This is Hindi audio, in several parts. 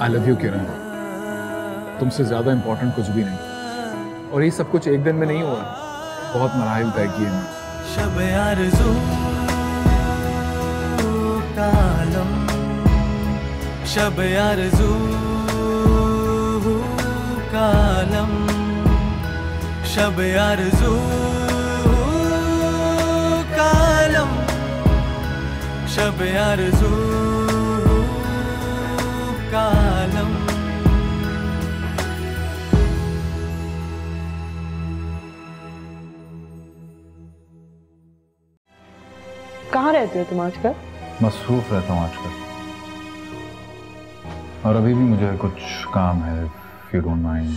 आई लव यू किरण, तुमसे ज्यादा इंपॉर्टेंट कुछ भी नहीं, और ये सब कुछ एक दिन में नहीं हुआ, बहुत मराहिल तय किए हैं। शब आरज़ू कालम, शब आरज़ू कालम, शब आरज़ू कालम, शब आरज़ू कालम। कहाँ रहते हो तुम आजकल? मसरूफ रहता हूँ आजकल, और अभी भी मुझे कुछ काम है, if you don't mind।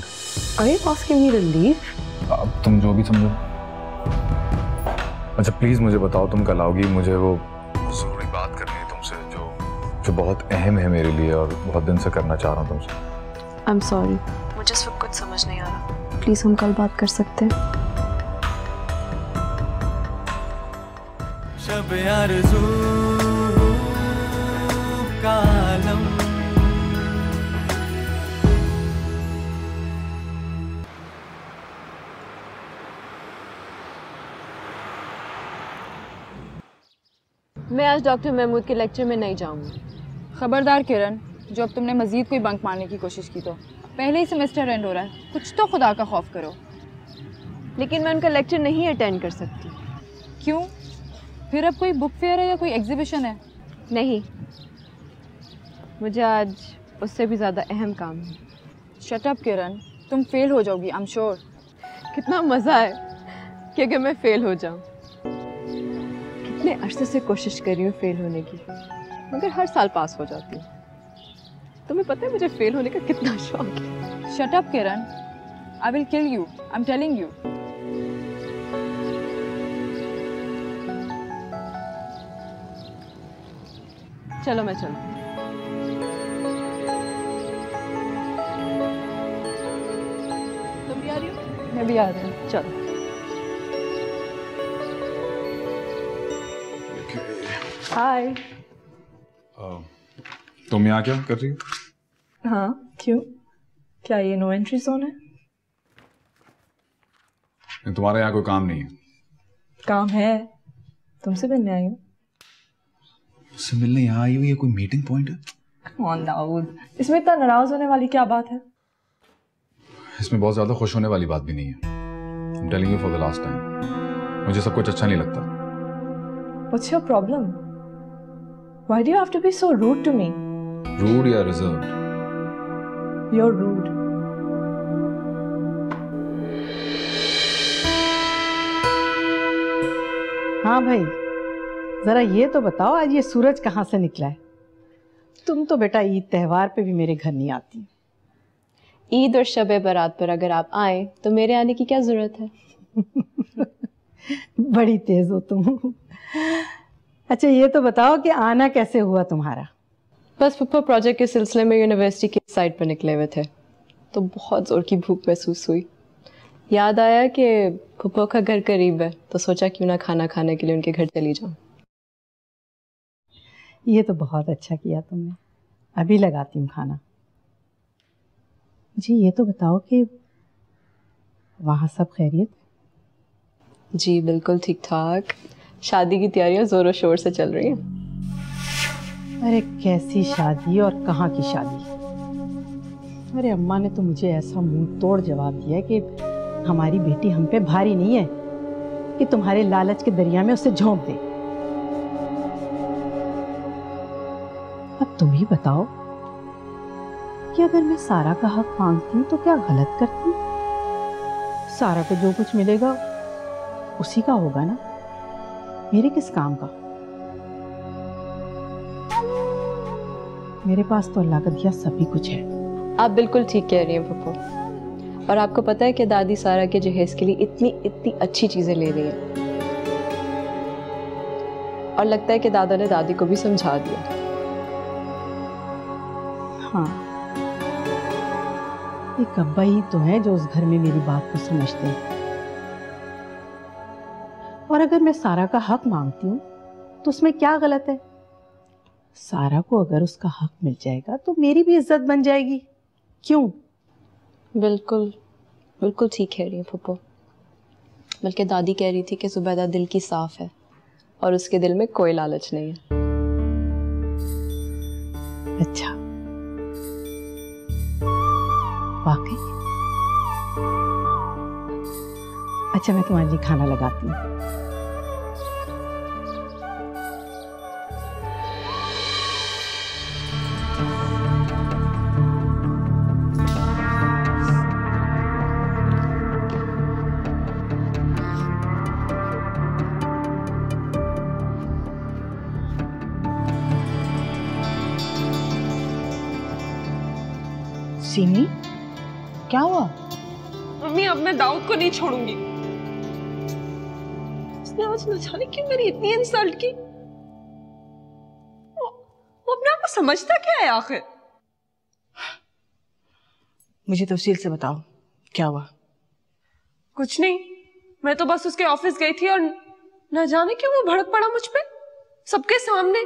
Are you asking me to leave? अब तुम जो भी समझो। अच्छा प्लीज मुझे बताओ, तुम कल आओगी? मुझे वो जरूरी बात करनी है तुमसे, जो बहुत अहम है मेरे लिए, और बहुत दिन से करना चाह रहा हूँ तुमसे। I'm sorry, मुझे इस वक्त कुछ समझ नहीं आ रहा। प्लीज हम कल बात कर सकते हैं? शब आरज़ू कालम। मैं आज डॉक्टर महमूद के लेक्चर में नहीं जाऊंगी। खबरदार किरण, जो अब तुमने मजीद कोई बंक मारने की कोशिश की तो पहले ही सेमेस्टर एंड हो रहा है, कुछ तो खुदा का खौफ करो। लेकिन मैं उनका लेक्चर नहीं अटेंड कर सकती। क्यों? फिर अब कोई बुक फेयर है या कोई एग्जीबिशन है? नहीं, मुझे आज उससे भी ज़्यादा अहम काम है। शट अप किरण, तुम फेल हो जाओगी, आई एम श्योर। कितना मज़ा है कि अगर मैं फेल हो जाऊं। कितने अरसे से कोशिश कर रही हूँ फेल होने की, मगर हर साल पास हो जाती हूँ। तुम्हें पता है मुझे फेल होने का कितना शौक है। Shut up Kiran, I will kill you, I am telling you. चलो मैं चलती हूँ। तुम भी आ रही हो? मैं भी आ रही हूँ। चलो। हाय। तुम यहाँ क्या कर रही हो? हाँ, क्यों? क्या ये नो एंट्री जोन है? तुम्हारा यहाँ कोई काम नहीं है? काम है, तुमसे मिलने आई हूँ। उससे मिलने यहाँ आई हुई है? कोई मीटिंग पॉइंट है? Come on, दाऊद, इसमें इतना नाराज होने वाली क्या बात है? इसमें बहुत ज्यादा खुश होने वाली बात भी नहीं है। I'm telling you for the last time, मुझे सब कुछ अच्छा नहीं लगता। What's your problem? Why do you have to be so rude to me? Rude या reserved? You're rude. हाँ भाई, जरा ये तो बताओ आज ये सूरज कहाँ से निकला है? तुम तो बेटा ईद त्योहार पे भी मेरे घर नहीं आती। ईद और शब बारात पर अगर आप आए तो मेरे आने की क्या जरूरत है? बड़ी तेज हो तुम। अच्छा ये तो बताओ कि आना कैसे हुआ तुम्हारा? बस पप्पा प्रोजेक्ट के सिलसिले में यूनिवर्सिटी की साइट पर निकले हुए थे, तो बहुत जोर की भूख महसूस हुई। याद आया कि पप्पा का घर करीब है, तो सोचा क्यों ना खाना खाने के लिए उनके घर चली जाऊं। ये तो बहुत अच्छा किया तुमने, अभी लगाती हूँ खाना। जी ये तो बताओ कि वहाँ सब खैरियत? जी बिल्कुल ठीक ठाक, शादी की तैयारियां जोरों शोर से चल रही हैं। अरे कैसी शादी और कहाँ की शादी? अरे अम्मा ने तो मुझे ऐसा मुंह तोड़ जवाब दिया कि हमारी बेटी हम पे भारी नहीं है कि तुम्हारे लालच के दरिया में उसे झोंक दे। अब तुम ही बताओ कि अगर मैं सारा का हक मांगती हूँ तो क्या गलत करती हूँ? सारा को जो कुछ मिलेगा उसी का होगा ना, मेरे किस काम का? मेरे पास तो अल्लाह का दिया सभी कुछ है। आप बिल्कुल ठीक कह रही हैं पप्पू, और आपको पता है कि दादी सारा के जहेज के लिए इतनी अच्छी चीजें ले रही है, और लगता है कि दादा ने दादी को भी समझा दिया। हाँ, एक अब्बा ही तो है जो उस घर में मेरी बात को समझते हैं। और अगर मैं सारा का हक मांगती हूँ तो उसमें क्या गलत है? सारा को अगर उसका हक मिल जाएगा तो मेरी भी इज्जत बन जाएगी। क्यों? बिल्कुल बिल्कुल ठीक कह रही है फूफो। बल्कि दादी कह रही थी कि जुबैदा दिल की साफ है और उसके दिल में कोई लालच नहीं है। अच्छा, वाकई? अच्छा, मैं तुम्हारे लिए खाना लगाती हूँ। सीमी, क्या हुआ? मम्मी, अब मैं दाऊद को नहीं छोड़ूंगी। उसने आज न जाने क्यों मेरी इतनी इंसल्ट की। वो अपने आप को समझता क्या है आखिर? मुझे तफसील से बताओ, क्या हुआ? कुछ नहीं, मैं तो बस उसके ऑफिस गई थी और न जाने क्यों वो भड़क पड़ा मुझ पे सबके सामने।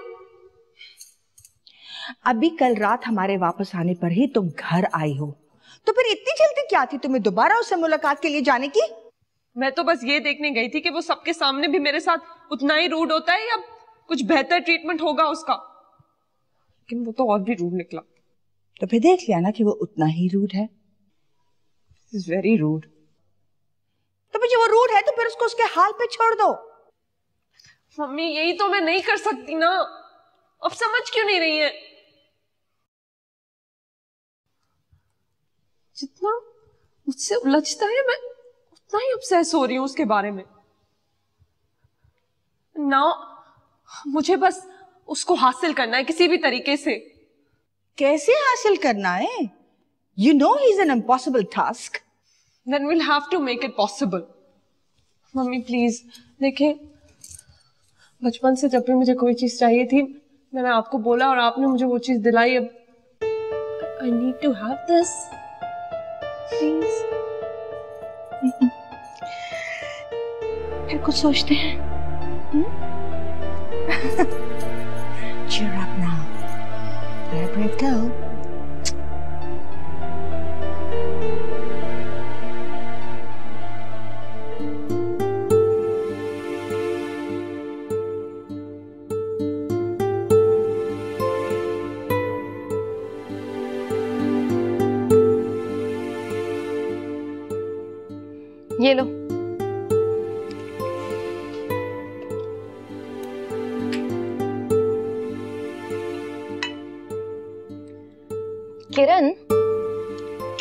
अभी कल रात हमारे वापस आने पर ही तुम घर आई हो, तो फिर इतनी जल्दी क्या थी तुम्हें दोबारा उससे मुलाकात के लिए जाने की? मैं तो बस ये देखने गई थी कि वो सबके सामने भी मेरे साथ उतना ही रूड होता है या कुछ बेहतर ट्रीटमेंट होगा उसका। लेकिन वो तो और भी रूड निकला। तो फिर देख लिया ना कि वो उतना ही रूड है। Is very rude. तो मुझे वो रूड है तो फिर उसको उसके हाल पे छोड़ दो। मम्मी, यही तो मैं नहीं कर सकती ना। अब समझ क्यों नहीं रही है? जितना मुझसे उलझता है मैं उतना ही obsess हो रही हूं उसके बारे में। ना मुझे बस उसको हासिल करना है किसी भी तरीके से। कैसे हासिल करना है? You know he's an impossible task. Then we'll have to make it possible. Mummy please देखें, बचपन से जब भी मुझे कोई चीज चाहिए थी मैंने आपको बोला और आपने मुझे वो चीज दिलाई। अब I need to have this. Please. फिर कुछ सोचते हैं। Cheer up now. You're a brave girl. ये लो। किरण,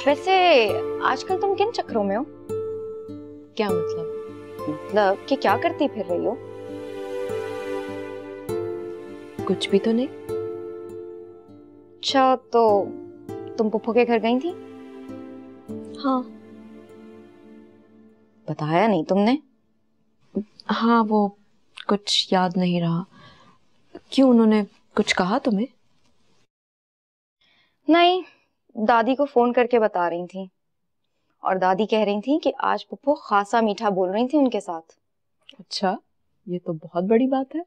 वैसे आजकल तुम किन चक्करों में हो? क्या मतलब? मतलब कि क्या करती फिर रही हो? कुछ भी तो नहीं। अच्छा, तो तुम पुप्पो के घर गई थी? हाँ। बताया नहीं तुमने? हाँ, वो कुछ याद नहीं रहा। क्यों, उन्होंने कुछ कहा तुम्हें? नहीं, दादी को फोन करके बता रही थी और दादी कह रही थी कि आज पुप्पो खासा मीठा बोल रही थी उनके साथ। अच्छा, ये तो बहुत बड़ी बात है।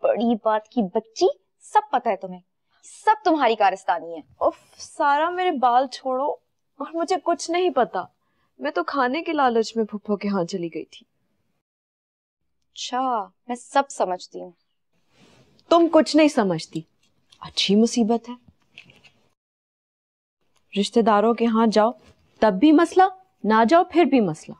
बड़ी बात की बच्ची, सब पता है तुम्हें, सब तुम्हारी कारस्तानी है। उफ सारा, मेरे बाल छोड़ो और मुझे कुछ नहीं पता। मैं तो खाने के लालच में फुफ्फो के यहाँ चली गई थी। अच्छा, मैं सब समझती हूँ। तुम कुछ नहीं समझती। अच्छी मुसीबत है। रिश्तेदारों के यहाँ जाओ तब भी मसला, ना जाओ फिर भी मसला।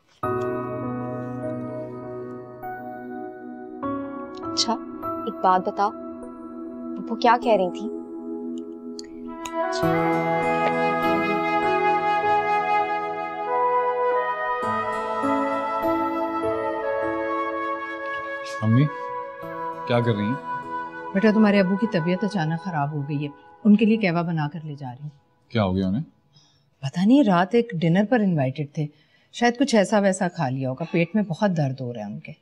अच्छा, एक बात बताओ, पुप्पो क्या कह रही थी? मम्मी क्या कर रही हैं? बेटा, तुम्हारे अबू की तबीयत अचानक खराब हो गई है, उनके लिए कहवा बना कर ले जा रही हूँ। क्या हो गया उन्हें? पता नहीं, रात एक डिनर पर इनवाइटेड थे, शायद कुछ ऐसा वैसा खा लिया होगा, पेट में बहुत दर्द हो रहा है उनके।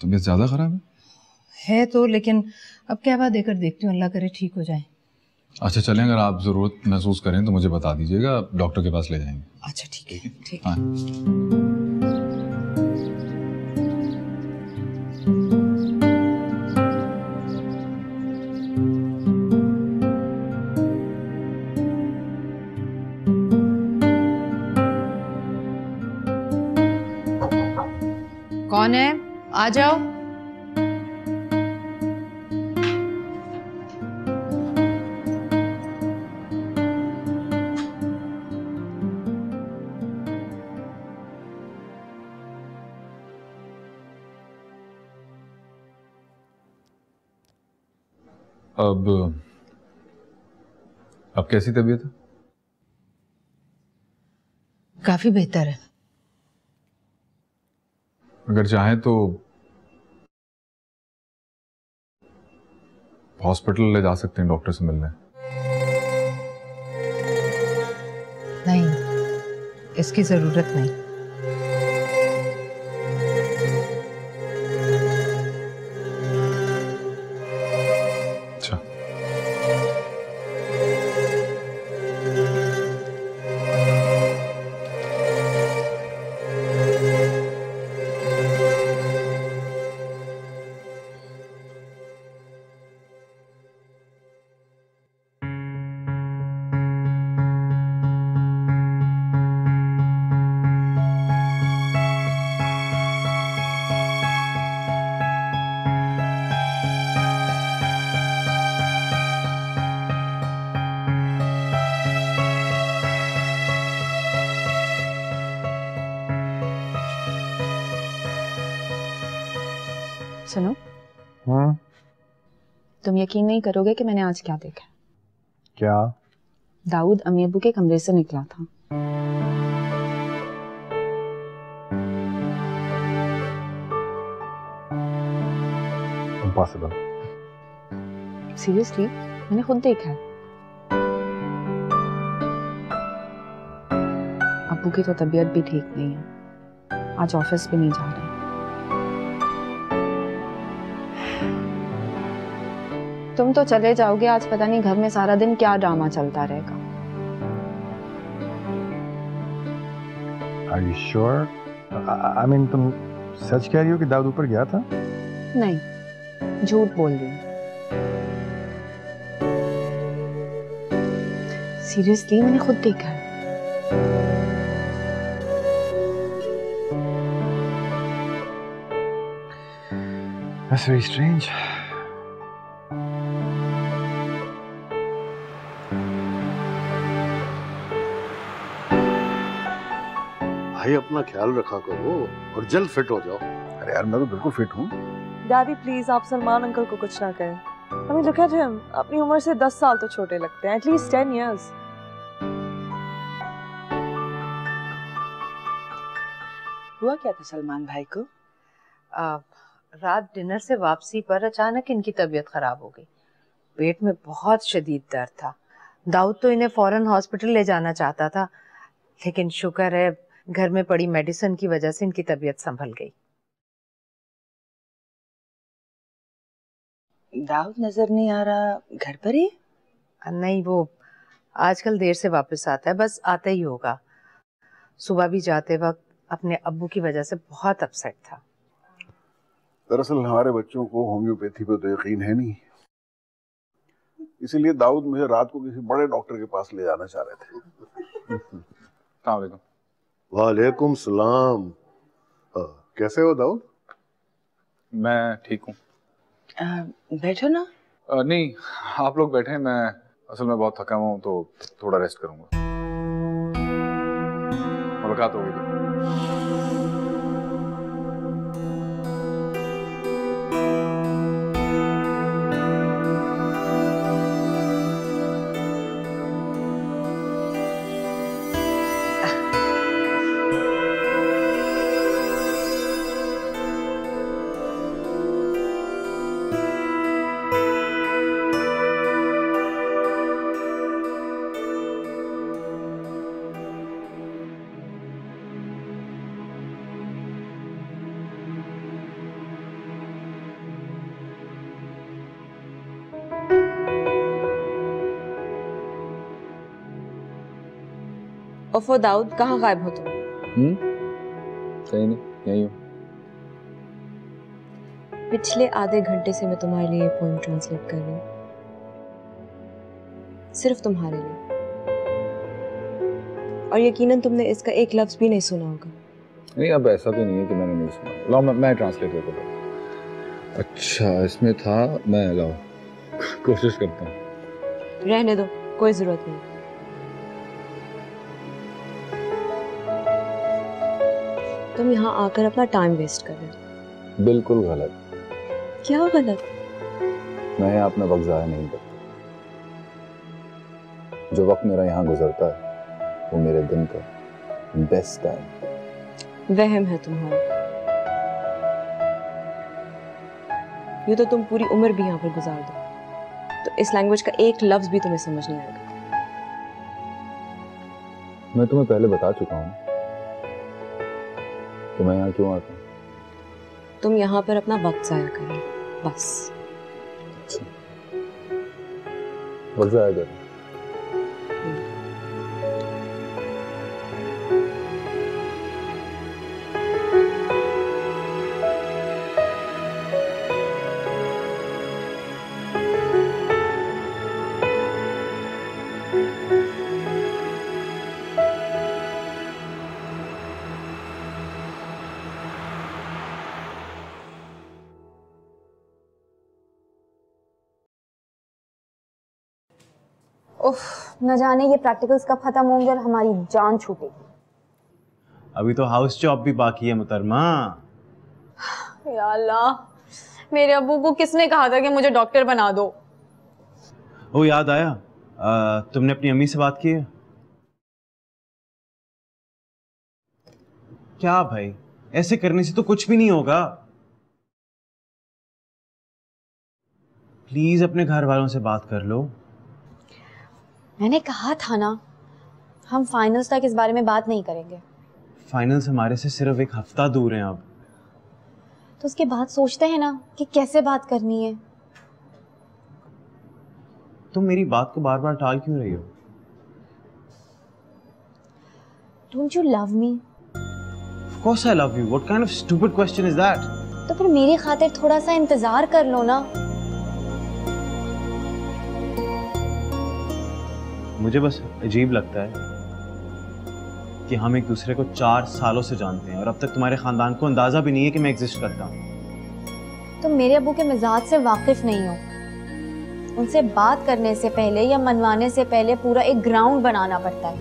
तबीयत ज्यादा खराब है तो, लेकिन अब कहवा देकर देखती हूँ, अल्लाह करे ठीक हो जाए। अच्छा चलें, अगर आप जरूरत महसूस करें तो मुझे बता दीजिएगा, डॉक्टर के पास ले जाएंगे। अच्छा ठीक है, ठीक। हाँ। कौन है? आ जाओ। अब कैसी तबीयत है? काफी बेहतर है। अगर चाहें तो हॉस्पिटल ले जा सकते हैं डॉक्टर से मिलने। नहीं, इसकी जरूरत नहीं। अच्छा, सुनो, तुम यकीन नहीं करोगे कि मैंने आज क्या देखा। क्या? दाऊद अम्मी अब्बू के कमरे से निकला था। इम्पॉसिबल। सीरियसली, मैंने खुद देखा है। अब्बू की तो तबीयत भी ठीक नहीं है, आज ऑफिस भी नहीं जा रहे। तुम तो चले जाओगे, आज पता नहीं घर में सारा दिन क्या ड्रामा चलता रहेगा। Are you sure? I mean, तुम सच कह रही हो कि दाऊद ऊपर गया था? नहीं, झूठ बोल रही हूँ। सीरियसली, मैंने खुद देखा है। That's very strange. भाई अपना ख्याल रखा करो और जल्द फिट हो जाओ। अरे यार, मैं तो बिल्कुल फिट हूँ। डैडी प्लीज आप सलमान अंकल को कुछ ना कहें। I mean, look at him. अपनी उम्र से 10 साल तो छोटे लगते हैं, एटलीस्ट 10 years. हुआ क्या था सलमान भाई को? रात डिनर से वापसी पर अचानक इनकी तबीयत खराब हो गई। पेट में बहुत शदीद दर्द था। दाऊद तो इन्हें फौरन हॉस्पिटल ले जाना चाहता था, लेकिन शुक्र है घर में पड़ी मेडिसिन की वजह से इनकी तबीयत संभल गई। दाऊद नजर नहीं आ रहा, घर पर ही? नहीं, वो आजकल देर से वापस आता है, बस आता ही होगा। सुबह भी जाते वक्त अपने अब्बू की वजह से बहुत अपसेट था। दरअसल हमारे बच्चों को होम्योपैथी पे तो यकीन है नहीं, इसीलिए दाऊद मुझे रात को किसी बड़े डॉक्टर के पास ले जाना चाह रहे थे। अस्सलाम वालेकुम। वालेकुम सलाम। कैसे हो दाऊद? मैं ठीक हूँ। बैठो ना। नहीं, आप लोग बैठे, मैं असल में बहुत थका हुआ हूँ तो थोड़ा रेस्ट करूंगा। मुलाकात होगी तो। ओफो दाऊद, कहाँ गायब हो तुम? कहीं नहीं, यहीं हूँ। पिछले आधे घंटे से मैं तुम्हारे लिए पोएम ट्रांसलेट कर रही हूँ, सिर्फ तुम्हारे लिए। और यकीनन तुमने इसका एक लफ्ज भी नहीं सुना होगा। नहीं, अब ऐसा भी नहीं है कि मैंने नहीं सुना। लाओ मैं ट्रांसलेट करता हूँ। अच्छा, इसमें था, मैं लाओ कोशिश करता हूँ। रहने दो, कोई जरूरत नहीं। तुम यहाँ आकर अपना टाइम वेस्ट कर रहे हो। बिल्कुल गलत। क्या गलत? मैं यहाँ अपना वक्त ज़ाया नहीं करता। जो वक्त मेरा यहाँ गुजरता है वो मेरे दिन का बेस्ट टाइम। वहम है तुम्हारा। यूँ तो तुम पूरी उम्र भी यहाँ पर गुजार दो तो इस लैंग्वेज का एक लफ्ज भी तुम्हें समझ नहीं आएगा। मैं तुम्हें पहले बता चुका हूँ कि मैं यहाँ क्यों आता हूँ। तुम यहाँ पर अपना वक्त जाया करो, बस। वक्त जाया करो। उफ, न जाने ये प्रैक्टिकल्स कब खत्म होंगे और हमारी जान छूटेगी। अभी तो हाउस जॉब भी बाकी है मुहतरमा। या अल्लाह, मेरे अब्बू को किसने कहा था कि मुझे डॉक्टर बना दो? ओ याद आया, तुमने अपनी अम्मी से बात की है? क्या भाई, ऐसे करने से तो कुछ भी नहीं होगा। प्लीज अपने घर वालों से बात कर लो। मैंने कहा था ना, हम फाइनल्स तक इस बारे में बात नहीं करेंगे। फाइनल्स हमारे से सिर्फ एक हफ्ता दूर हैं अब। तो उसके बाद सोचते हैं ना कि कैसे बात करनी है। तुम मेरी बात को बार बार टाल क्यों रही हो? Don't you love me? Of course I love you. What kind of stupid question is that? तो फिर मेरी खातिर थोड़ा सा इंतजार कर लो ना। मुझे बस अजीब लगता है कि हम एक दूसरे को 4 सालों से जानते हैं और अब तक तुम्हारे खानदान को अंदाजा भी नहीं है कि मैं एग्जिस्ट करता हूँ। तुम मेरे अब्बू के मिजाज से वाकिफ नहीं हो। उनसे बात करने से पहले या मनवाने से पहले पूरा एक ग्राउंड बनाना पड़ता है।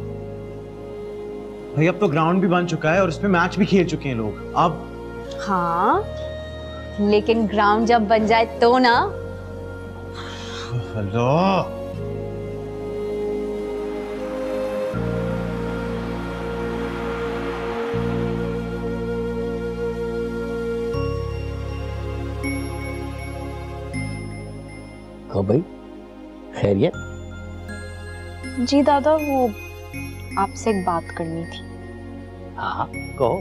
भाई अब तो ग्राउंड भी बन चुका है और उसमें मैच भी खेल चुके हैं लोग। अब हाँ, लेकिन ग्राउंड जब बन जाए तो ना। अल्लाह, हाँ भाई, खैरियत? जी दादा, वो आपसे एक बात करनी थी। हाँ कहो।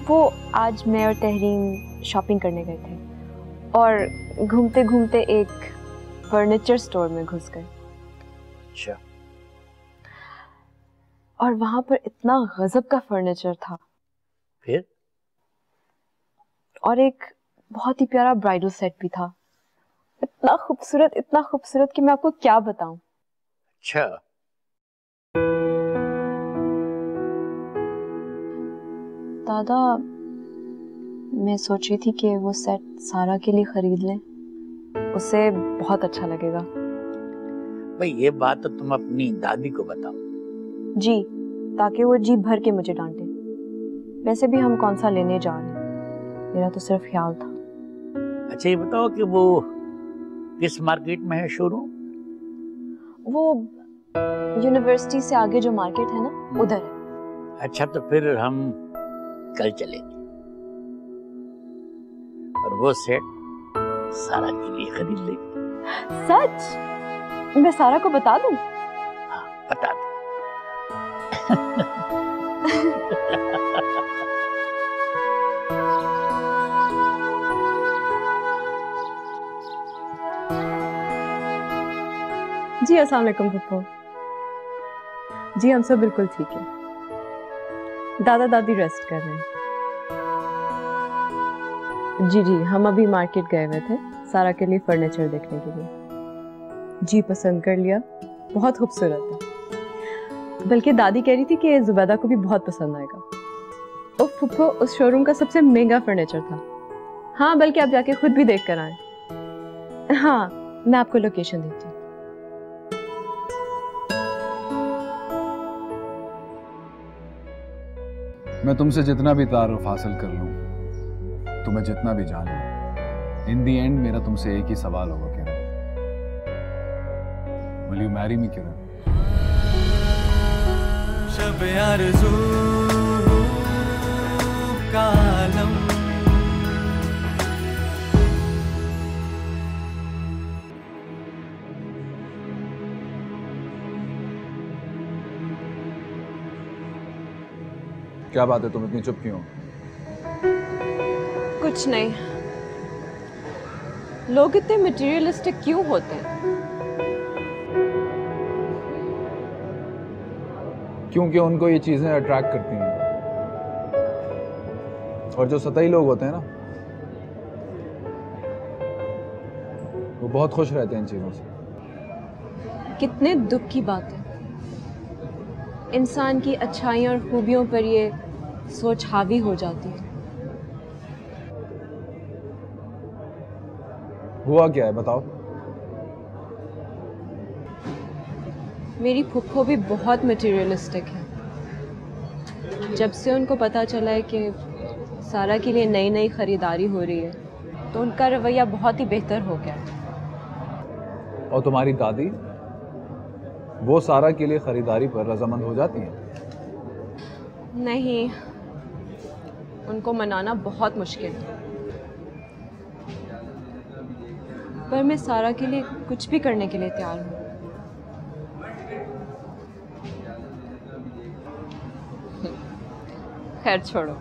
वो आज मैं और तहरीन शॉपिंग करने गए थे और घूमते घूमते एक फर्नीचर स्टोर में घुस गए। अच्छा। और वहां पर इतना गजब का फर्नीचर था। फिर? और एक बहुत ही प्यारा ब्राइडल सेट भी था। इतना खूबसूरत कि मैं आपको क्या बताऊं। अच्छा। दादा, मैं सोच रही थी कि वो सेट सारा के लिए खरीद लें, उसे बहुत अच्छा लगेगा। भाई ये बात तो तुम अपनी दादी को बताओ। जी, ताकि वो जी भर के मुझे डांटे। वैसे भी हम कौन सा लेने जा रहे हैं, मेरा तो सिर्फ ख्याल था। अच्छा ये बताओ कि वो किस मार्केट में है शोरूम? वो यूनिवर्सिटी से आगे जो मार्केट है ना, उधर है। अच्छा तो फिर हम कल चलेंगे और वो सेट सारा के लिए खरीद लेंगे। सच? मैं सारा को बता दूं? हाँ बता दो। जी अस्सलाम वालेकुम पप्पू। जी हम सब बिल्कुल ठीक है। दादा दादी रेस्ट कर रहे हैं। जी जी, हम अभी मार्केट गए हुए थे सारा के लिए फर्नीचर देखने के लिए। जी पसंद कर लिया, बहुत खूबसूरत है। बल्कि दादी कह रही थी कि जुबैदा को भी बहुत पसंद आएगा। ओह फुप्पो, उस शोरूम का सबसे महंगा फर्नीचर था। हाँ, बल्कि आप जाके खुद भी देख कर आए। हाँ, मैं आपको लोकेशन देती हूँ। मैं तुमसे जितना भी तारुफ हासिल कर लूं, तुम्हें जितना भी जान लूं, इन दी एंड मेरा तुमसे एक ही सवाल होगा किरण, विल यू मैरी मी किरण? शब आरज़ू का आलम, क्या बात है, तुम इतनी चुप क्यों? कुछ नहीं। लोग इतने मटेरियलिस्टिक क्यों होते हैं? क्योंकि उनको ये चीजें अट्रैक्ट करती हैं, और जो सतही लोग होते हैं ना, वो बहुत खुश रहते हैं इन चीजों से। कितने दुख की बात है, इंसान की अच्छाइयों और खूबियों पर ये सोच हावी हो जाती है। हुआ क्या है, बताओ। मेरी फुप्पो भी बहुत मटेरियलिस्टिक है। जब से उनको पता चला है कि सारा के लिए नई नई खरीदारी हो रही है, तो उनका रवैया बहुत ही बेहतर हो गया। और तुम्हारी दादी, वो सारा के लिए खरीदारी पर रजामंद हो जाती हैं? नहीं, उनको मनाना बहुत मुश्किल है। पर मैं सारा के लिए कुछ भी करने के लिए तैयार हूँ। खैर छोड़ो,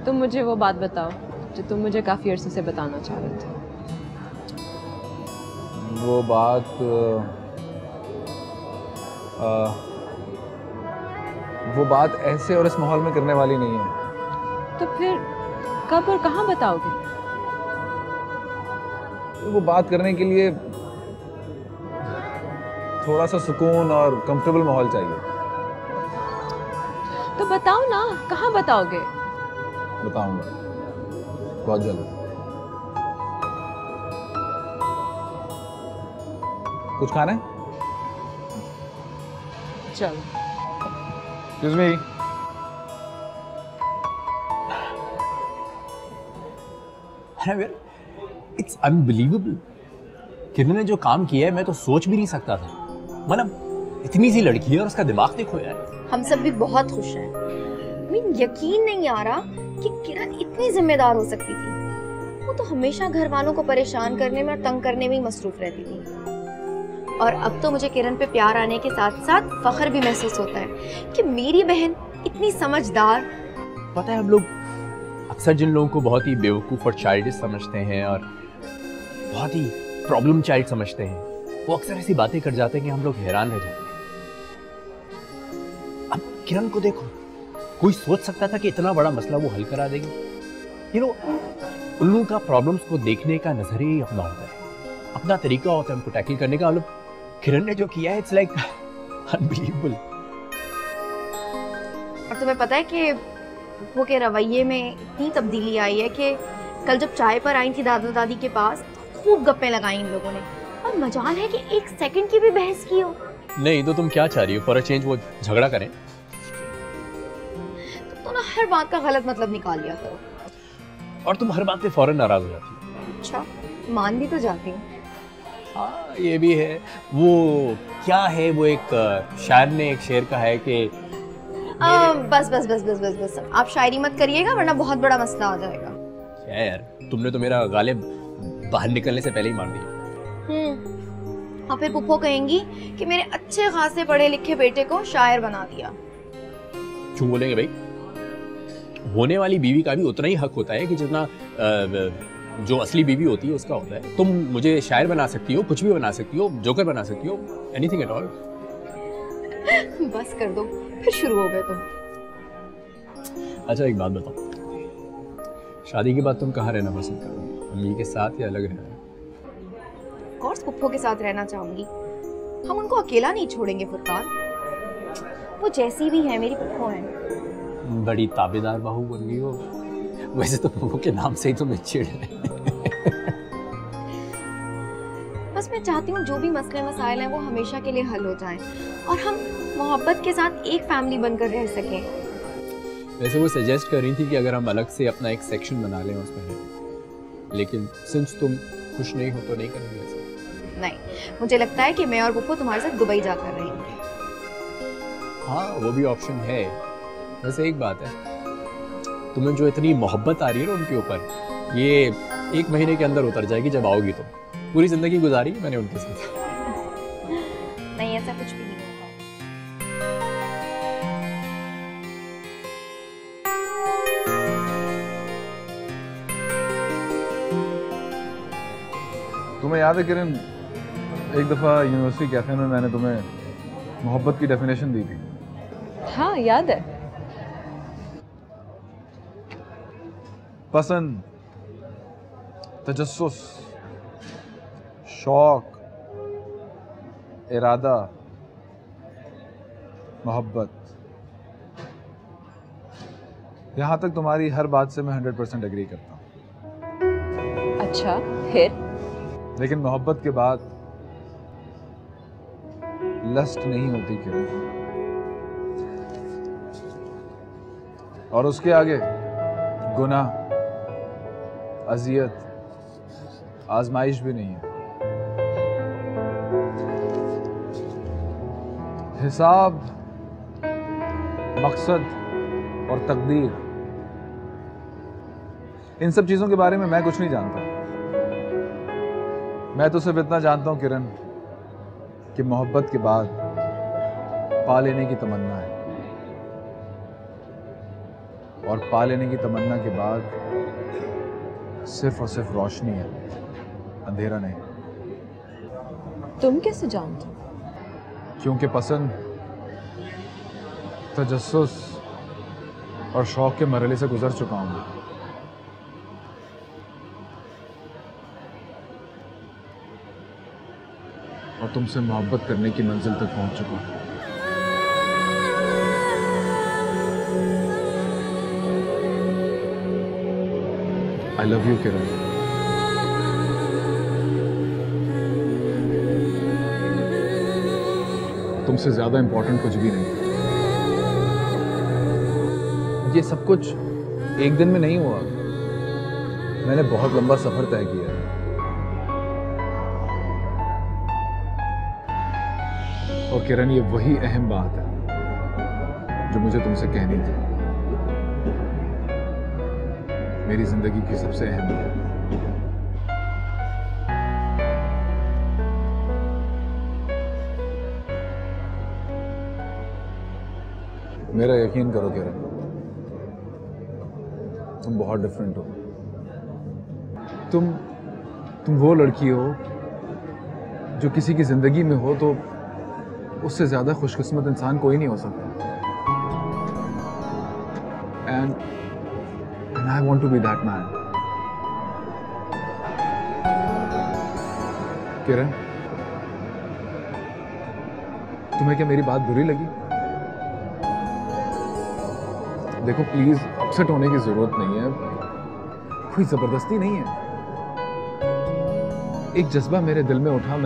तुम मुझे वो बात बताओ जो तुम मुझे काफी अरसे से बताना चाह रहे थे। वो बात वो बात ऐसे और इस माहौल में करने वाली नहीं है। तो फिर कब और कहाँ बताओगे? वो बात करने के लिए थोड़ा सा सुकून और कंफर्टेबल माहौल चाहिए। तो बताओ ना, कहाँ बताओगे? बताऊंगा बहुत जल्द। कुछ खाना है? चलो। Excuse me. It's unbelievable. किरण ने जो काम किया है मैं तो सोच भी नहीं सकता था। मतलब इतनी सी लड़की है और उसका दिमाग देखो यार। हम सब भी बहुत खुश हैं। यकीन नहीं आ रहा कि किरण इतनी जिम्मेदार हो सकती थी। वो तो हमेशा घर वालों को परेशान करने में और तंग करने में ही मसरूफ रहती थी। और अब तो मुझे किरण पे प्यार आने के साथ साथ फख्र भी महसूस होता है कि मेरी बहन इतनी समझदार। पता है हम लोग अक्सर जिन लोगों को बहुत ही बेवकूफ़ और चाइल्डिश समझते हैं और बहुत ही प्रॉब्लम चाइल्ड समझते हैं, वो अक्सर ऐसी बातें कर जाते हैं कि हम लोग हैरान रह जाते हैं। अब किरण को देखो, कोई सोच सकता था कि इतना बड़ा मसला वो हल करा देगी? यू नो, उन लोगों का प्रॉब्लम्स को देखने का नजरिया ही अपना होता है, अपना तरीका होता है उनको टैकल करने का। मतलब किरण ने जो किया है, इट्स लाइक अनबिलीवेबल। और तुम्हें पता है कि वो के रवैये में इतनी तब्दीली आई है कि कल जब चाय पर आई थी दादा दादी के पास, खूब गप्पे लगाई इन लोगों ने। और मजाल है कि एक सेकंड की भी बहस की हो। नहीं तो तुम क्या चाह रही हो? फॉर अ चेंज वो झगड़ा करें? तो ना हर बात का गलत मतलब निकाल लिया करो। और तुम हर बात पे फौरन नाराज हो जाती हो। अच्छा, मान भी तो जाती हूँ। हाँ ये भी है। वो क्या है, वो एक शायर ने एक शेर कहा है कि बस बस बस बस बस बस आप शायरी मत करिएगा वरना बहुत बड़ा मसला हो जाएगा। क्या यार, तुमने तो मेरा गालिब बाहर निकलने से पहले ही मार दिया। और फिर पुप्पो कहेंगी कि मेरे अच्छे खासे पढ़े लिखे बेटे को शायर बना दिया। क्यों बोलेंगे भाई? होने वाली बीवी का भी उतना ही हक होता है कि जितना जो असली बीवी होती है उसका होता है। तुम मुझे शायर बना सकती हो, कुछ भी बना सकती हो, जोकर बना सकती हो, एनीथिंग एट ऑल। बस कर दो, फिर शुरू हो गए तुम। अच्छा एक बात बताओ, शादी के बाद तुम कहाँ रहना पसंद करोगे? अम्मी के साथ या अलग रहना? ऑफ कोर्स पुप्पो के साथ रहना चाहूंगी। हम उनको अकेला नहीं छोड़ेंगे फुरकान। वो जैसी भी है मेरी पुप्पो है। बड़ी ताबेदार बहू बन गई हो। वैसे तो बहू के नाम से ही तुम्हें चिढ़ है। बस मैं चाहती हूँ जो भी मसले मसाइल हैं वो हमेशा के लिए हल हो जाएं और हम मोहब्बत के साथ एक फैमिली बनकर रह सकें। वैसे वो सजेस्ट कर रही थी कि अगर हम अलग से अपना एक सेक्शन बना लें उसमें रहें, लेकिन सिंस तुम खुश नहीं हो तो नहीं करेंगे ऐसा। नहीं, मुझे लगता है कि मैं और बुप्पू तुम्हारे साथ दुबई जाकर रहेंगे। हाँ, वो भी ऑप्शन है। वैसे एक बात है, तुम्हें जो इतनी मोहब्बत आ रही है ना उनके ऊपर, ये 1 महीने के अंदर उतर जाएगी जब आओगी तुम। पूरी जिंदगी गुजारी है मैंने उनके साथ। नहीं, ऐसा कुछ भी नहीं होगा। तुम्हें याद है किरण, एक दफ़ा यूनिवर्सिटी कैफे में मैंने तुम्हें मोहब्बत की डेफिनेशन दी थी? हाँ, याद है। पसंद, तजस्सुस, शौक, इरादा, मोहब्बत। यहां तक तुम्हारी हर बात से मैं 100% एग्री करता हूं। अच्छा, फिर? लेकिन मोहब्बत के बाद लस्ट नहीं होती किरण, और उसके आगे गुनाह, अजियत, आजमाइश भी नहीं है। हिसाब, मकसद और तकदीर, इन सब चीजों के बारे में मैं कुछ नहीं जानता। मैं तो सिर्फ इतना जानता हूं किरण कि मोहब्बत के बाद पा लेने की तमन्ना है, और पा लेने की तमन्ना के बाद सिर्फ और सिर्फ रोशनी है, अंधेरा नहीं। तुम कैसे जानते हो? क्योंकि पसंद, तजस्सुस और शौक के मरहले से गुजर चुका हूं। और तुमसे मोहब्बत करने की मंजिल तक पहुंच चुका हूं। I love you, किरण। तुमसे ज्यादा इंपॉर्टेंट कुछ भी नहीं। ये सब कुछ एक दिन में नहीं हुआ, मैंने बहुत लंबा सफर तय किया है। और किरण, ये वही अहम बात है जो मुझे तुमसे कहनी थी। मेरी जिंदगी की सबसे अहम बात। मेरा यकीन करो किरण, तुम बहुत डिफरेंट हो। तुम वो लड़की हो जो किसी की जिंदगी में हो तो उससे ज्यादा खुशकिस्मत इंसान कोई नहीं हो सकता। And I want to be that man. किरण, तुम्हें क्या मेरी बात बुरी लगी? देखो प्लीज, अपसेट होने की जरूरत नहीं है, कोई जबरदस्ती नहीं है। एक जज्बा मेरे दिल में उठा,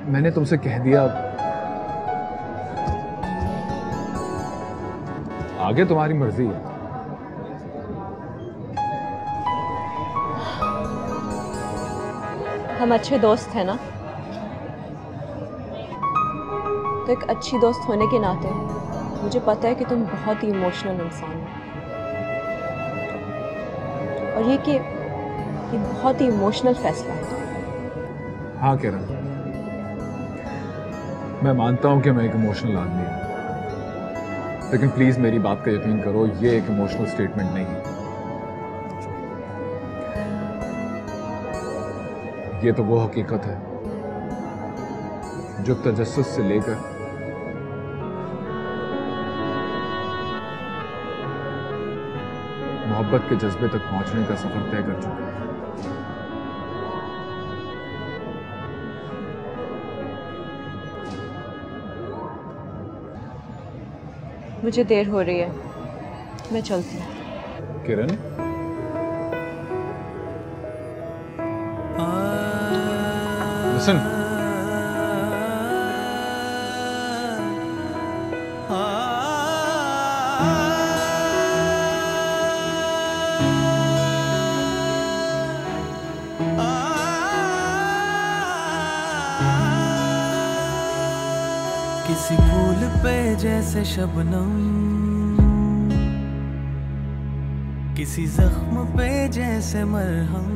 मैंने तुमसे कह दिया। आगे तुम्हारी मर्जी है। हम अच्छे दोस्त हैं ना, तो एक अच्छी दोस्त होने के नाते मुझे पता है कि तुम बहुत ही इमोशनल इंसान हो, और ये बहुत ही इमोशनल फैसला है। हाँ किरण, मैं मानता हूं कि मैं एक इमोशनल आदमी हूं, लेकिन प्लीज मेरी बात का यकीन करो, ये एक इमोशनल स्टेटमेंट नहीं है। ये तो वो हकीकत है जो तजस्सुस से लेकर मोहब्बत के जज्बे तक पहुंचने का सफर तय कर चुका है। मुझे देर हो रही है, मैं चलती हूँ। किरण, लिसन। किसी फूल पे जैसे शबनम, किसी जख्म पे जैसे मरहम,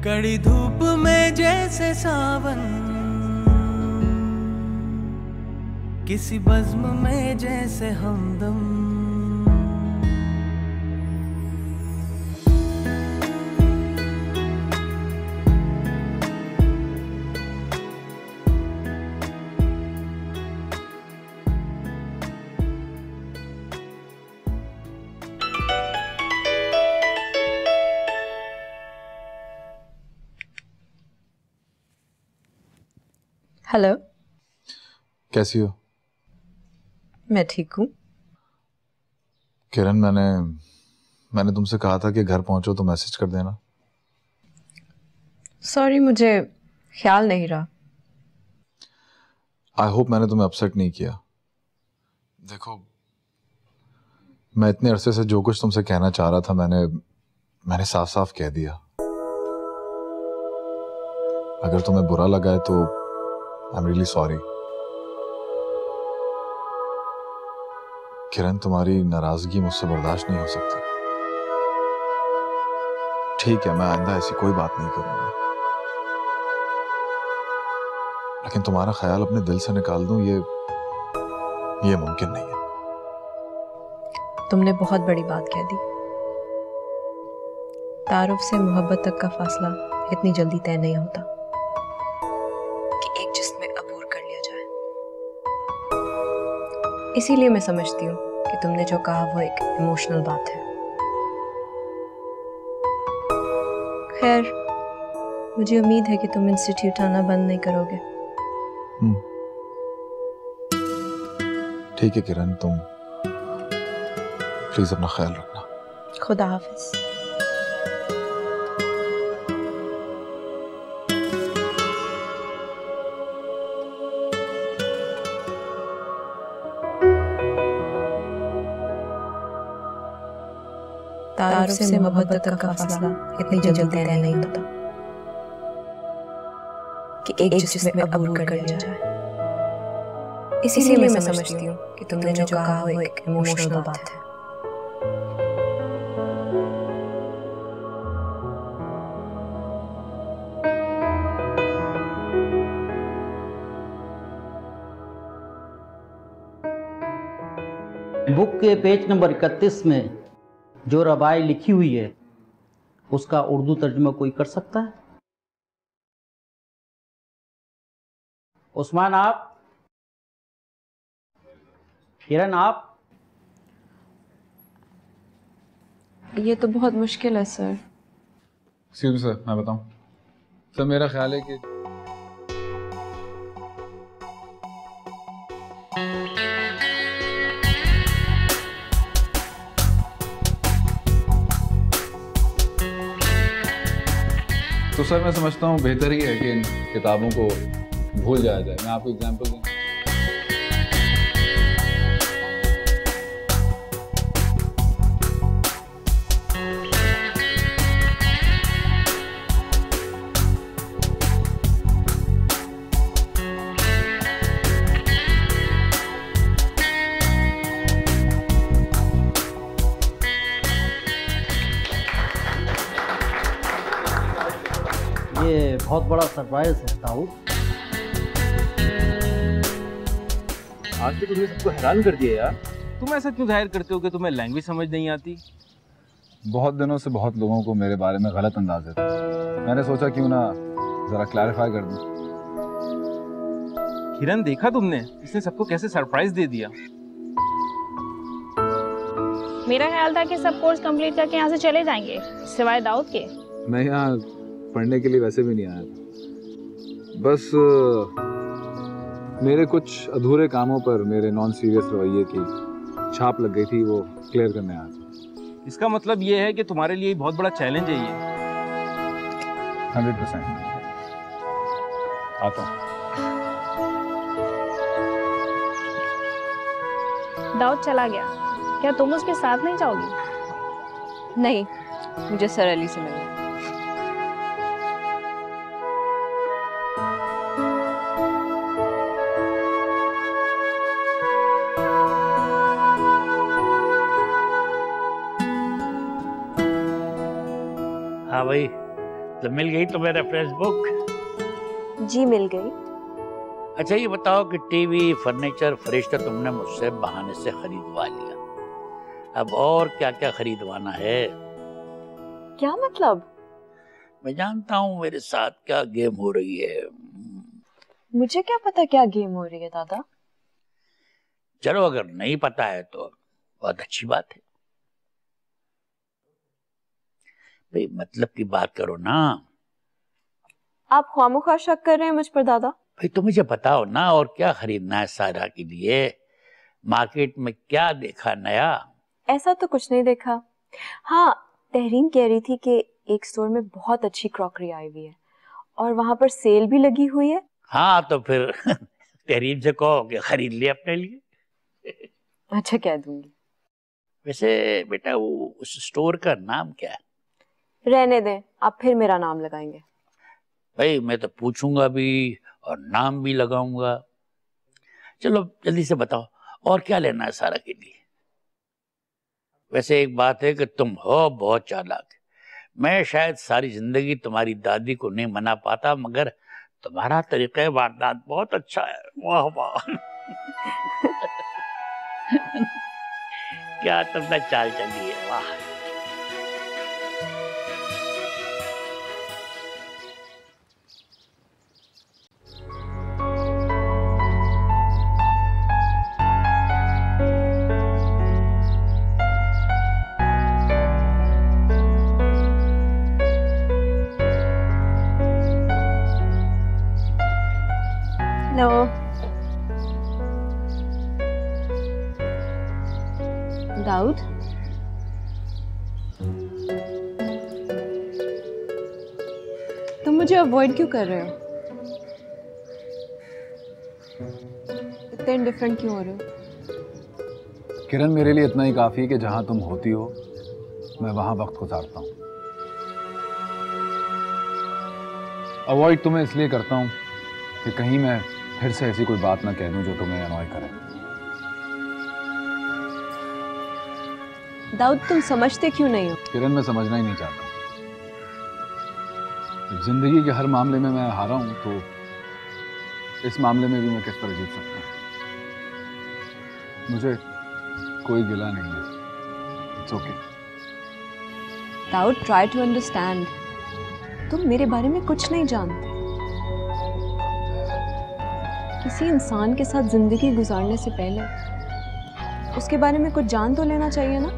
कड़ी धूप में जैसे सावन, किसी बज़्म में जैसे हमदम। हेलो, कैसी हो? मैं ठीक हूँ। किरण, मैंने तुमसे कहा था कि घर पहुंचो तो मैसेज कर देना। सॉरी, मुझे ख्याल नहीं रहा। आई होप मैंने तुम्हें अपसेट नहीं किया। देखो, मैं इतने अरसे से जो कुछ तुमसे कहना चाह रहा था मैंने साफ साफ कह दिया। अगर तुम्हें बुरा लगा है तो आई एम रियली सॉरी। किरण, तुम्हारी नाराजगी मुझसे बर्दाश्त नहीं हो सकती। ठीक है, मैं आइंदा ऐसी कोई बात नहीं करूंगा, लेकिन तुम्हारा ख्याल अपने दिल से निकाल दूं ये मुमकिन नहीं है। तुमने बहुत बड़ी बात कह दी। तारुफ से मोहब्बत तक का फासला इतनी जल्दी तय नहीं होता कि एक जिस्म में अबूर कर लिया जाए। इसीलिए मैं समझती हूँ कि तुमने जो कहा वो एक इमोशनल बात है। खैर, मुझे उम्मीद है कि तुम इंस्टीट्यूट आना बंद नहीं करोगे। ठीक है किरण, तुम प्लीज अपना ख्याल रखना। खुदा हाफिज। तारुफ से मोहब्बत तक का फासला इतनी जल्दी तय नहीं होता कि एक जिस्म में अबूर कर लिया जाए। इसीलिए मैं समझती हूँ कि तुमने जो कहा वो एक इमोशनल बात है। बुक के पेज नंबर 31 में जो रबाई लिखी हुई है उसका उर्दू तर्जुमा कोई कर सकता है? उस्मान आप? किरण आप? ये तो बहुत मुश्किल है सर। एक्सक्यूज मी सर, मैं बताऊं सर, मेरा ख्याल है कि तो सर मैं समझता हूँ बेहतर ही है कि इन किताबों को भूल जाया जाए। मैं आपको एग्जांपल दूं। ये बहुत बड़ा सरप्राइज है दाऊद। आज तो तुमने सबको हैरान कर दिया यार। तुम ऐसा क्यों जाहिर करते हो कि तुम्हें लैंग्वेज समझ नहीं आती? बहुत दिनों से बहुत लोगों को मेरे बारे में गलत अंदाजे थे। मैंने सोचा क्यों ना जरा क्लैरिफाई कर दूं। किरण, देखा तुमने इसने सबको कैसे सरप्राइज दे दिया। मेरा ख्याल था कि सब कोर्स कंप्लीट करके यहाँ से चले जाएंगे, सिवाय दाऊद के। मैं यहाँ पढ़ने के लिए वैसे भी नहीं आया था, बस मेरे कुछ अधूरे कामों पर मेरे नॉन सीरियस रवैये की छाप लग गई थी, वो क्लियर करने आया था। इसका मतलब ये है कि तुम्हारे लिए बहुत बड़ा चैलेंज है ये। 100%। आता हूँ। दाऊद चला गया, क्या तुम उसके साथ नहीं जाओगी? नहीं, मुझे सर अली से मिलना। हाँ भाई, तो मिल गई तुम्हें रेफरेंस बुक? जी मिल गई। अच्छा ये बताओ कि टीवी, फर्नीचर, फ्रिज तो तुमने मुझसे बहाने से खरीदवा लिया, अब और क्या क्या खरीदवाना है? क्या मतलब? मैं जानता हूँ मेरे साथ क्या गेम हो रही है। मुझे क्या पता क्या गेम हो रही है दादा। चलो अगर नहीं पता है तो बहुत अच्छी बात है। भाई मतलब की बात करो ना। आप ख्वामोखा शक कर रहे हैं मुझ पर दादा। भाई तुम मुझे बताओ ना, और क्या खरीदना है सारा के लिए? मार्केट में क्या देखा नया? ऐसा तो कुछ नहीं देखा। हाँ, तहरीन कह रही थी कि एक स्टोर में बहुत अच्छी क्रॉकरी आई हुई है और वहां पर सेल भी लगी हुई है। हाँ तो फिर तहरीन से कहो कि खरीद ले अपने लिए। अच्छा कह दूंगी। वैसे बेटा वो उस स्टोर का नाम क्या है? रहने दें, आप फिर मेरा नाम लगाएंगे। भाई मैं तो पूछूंगा भी और नाम भी लगाऊंगा। चलो जल्दी से बताओ और क्या लेना है सारा के लिए? वैसे एक बात है कि तुम हो बहुत चालाक। मैं शायद सारी जिंदगी तुम्हारी दादी को नहीं मना पाता, मगर तुम्हारा तरीका वारदात बहुत अच्छा है। वाह वाह। क्या तुमने चाल चली है, वाह। हेलो दाऊद, तुम मुझे अवॉइड क्यों कर रहे हो? इतने इंडिफरेंट क्यों हो रहे हो? किरण, मेरे लिए इतना ही काफी है कि जहां तुम होती हो मैं वहां वक्त गुजारता हूं। अवॉइड तुम्हें इसलिए करता हूं कि कहीं मैं फिर से ऐसी कोई बात ना कह दूं जो तुम्हें अनॉय करे। दाऊद, तुम समझते क्यों नहीं हो? किरण, मैं समझना ही नहीं चाहता। जब जिंदगी के हर मामले में मैं हारा हूं तो इस मामले में भी मैं किस तरह जीत सकता हूं? मुझे कोई गिला नहीं है। It's okay. Dawood, try to understand. तुम मेरे बारे में कुछ नहीं जानते। किसी इंसान के साथ जिंदगी गुजारने से पहले उसके बारे में कुछ जान तो लेना चाहिए ना।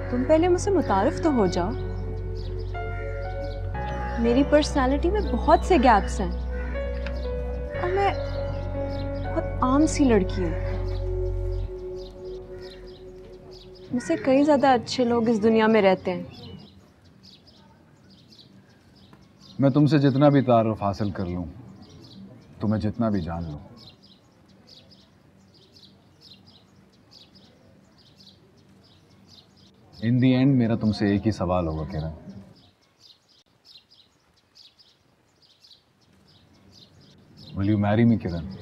तुम पहले मुझसे मुतारिफ तो हो जाओ। मेरी पर्सनालिटी में बहुत से गैप्स हैं और मैं बहुत आम सी लड़की हूँ। मुझसे कई ज्यादा अच्छे लोग इस दुनिया में रहते हैं। मैं तुमसे जितना भी तारुफ हासिल कर लूं, तुम्हें जितना भी जान लूं, इन दी एंड मेरा तुमसे एक ही सवाल होगा किरण। विल यू मैरी मी किरण?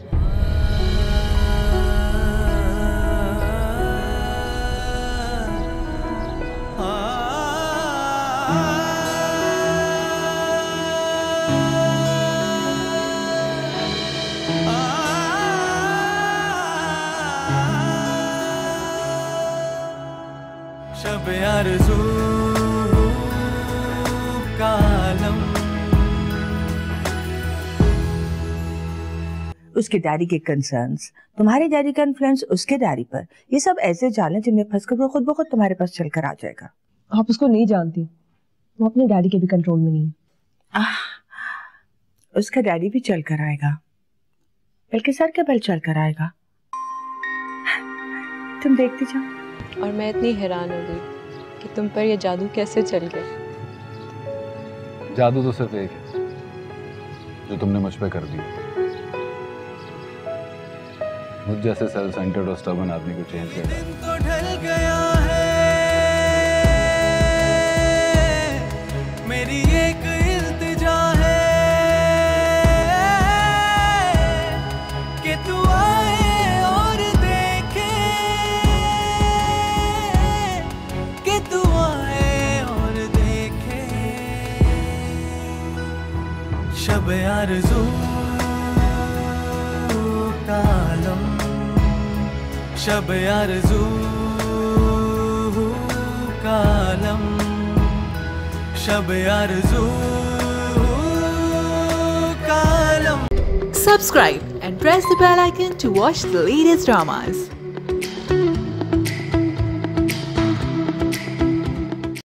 शब आरज़ू का आलम। उसके डैडी के कंसर्न्स, तुम्हारे डैडी का इन्फ्लुएंस उसके डैडी पर, ये सब ऐसे जाल हैं जिनमें फंसकर वो खुद ब खुद तुम्हारे पास चलकर आ जाएगा। आप उसको नहीं जानती, वो अपने डैडी के भी कंट्रोल में नहीं है। उसका डैडी भी चल कर आएगा, बल्कि सर के बल चल कर आएगा। तुम देखती जाओ। और मैं इतनी हैरान हो गई कि तुम पर यह जादू कैसे चल गया। जादू तो सिर्फ एक है जो तुमने मुझ पे कर दिया। मुझ जैसे सेल्फ सेंटर्ड और स्टबर्न आदमी को चेंज कर तो ढल गया है मेरी एक इल्तिजा है कि तू आए और देखे, कि तू आए और देखे। शब आरज़ू का आलम, शब आरज़ू का आलम, शब आरज़ू का आलम। Subscribe and press the bell icon to watch the latest dramas.